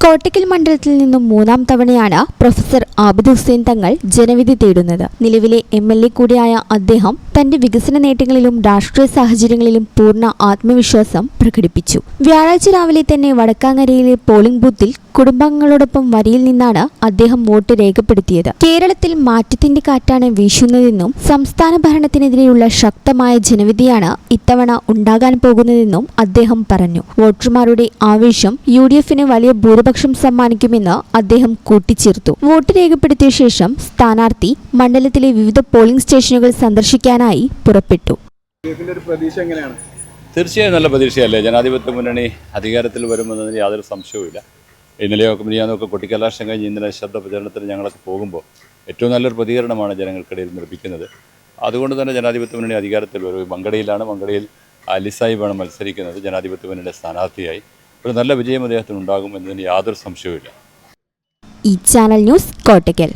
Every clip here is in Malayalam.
കോട്ടക്കൽ മണ്ഡലത്തിൽ നിന്നും മൂന്നാം തവണയാണ് പ്രൊഫസർ ആബിദ് ഹുസൈൻ തങ്ങൾ ജനവിധി തേടുന്നത്. നിലവിലെ MLA കൂടിയായ അദ്ദേഹം തന്റെ വികസന നേട്ടങ്ങളിലും രാഷ്ട്രീയ സാഹചര്യങ്ങളിലും പൂർണ്ണ ആത്മവിശ്വാസം പ്രകടിപ്പിച്ചു. വ്യാഴാഴ്ച രാവിലെ തന്നെ വടക്കാങ്ങരയിലെ പോളിംഗ് ബൂത്തിൽ കുടുംബാംഗങ്ങളോടൊപ്പം വരിയിൽ നിന്നാണ് അദ്ദേഹം വോട്ട് രേഖപ്പെടുത്തിയത്. കേരളത്തിൽ മാറ്റത്തിന്റെ കാറ്റാണ് വീശുന്നതെന്നും സംസ്ഥാന ഭരണത്തിനെതിരെയുള്ള ശക്തമായ ജനവിധിയാണ് ഇത്തവണ ഉണ്ടാകാൻ പോകുന്നതെന്നും അദ്ദേഹം പറഞ്ഞു. വോട്ടർമാരുടെ ആവേശം UDFന് വലിയ ഭൂരിപക്ഷം സമ്മാനിക്കുമെന്ന് അദ്ദേഹം കൂട്ടിച്ചേർത്തു. വോട്ട് രേഖപ്പെടുത്തിയ ശേഷം സ്ഥാനാർത്ഥി മണ്ഡലത്തിലെ വിവിധ പോളിംഗ് സ്റ്റേഷനുകൾ സന്ദർശിക്കാനായി പുറപ്പെട്ടു. തീർച്ചയായും നല്ല പ്രതീക്ഷയല്ലേ. ജനാധിപത്യ മുന്നണി അധികാരത്തിൽ വരുമെന്നതിന് യാതൊരു സംശയവുമില്ല. ഇന്നലെയൊക്കെ മിനിയാന്നൊക്കെ കൊട്ടിക്കലാശം കഴിഞ്ഞ് ഇന്നലെ ശബ്ദ പ്രചരണത്തിന് ഞങ്ങളൊക്കെ പോകുമ്പോൾ ഏറ്റവും നല്ലൊരു പ്രതികരണമാണ് ജനങ്ങൾക്കിടയിൽ ലഭിക്കുന്നത്. അതുകൊണ്ട് തന്നെ ജനാധിപത്യ മുന്നണി അധികാരത്തിൽ വരും. മങ്കടയിലാണ്. മങ്കടയിൽ അലി സാഹിബാണ് മത്സരിക്കുന്നത് ജനാധിപത്യ മുന്നണിയുടെ സ്ഥാനാർത്ഥിയായി. ഒരു നല്ല വിജയം അദ്ദേഹത്തിന് ഉണ്ടാകും എന്നതിന് യാതൊരു സംശയവുമില്ല. ഈ ചാനൽ ന്യൂസ് കോട്ടക്കൽ.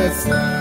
Yes.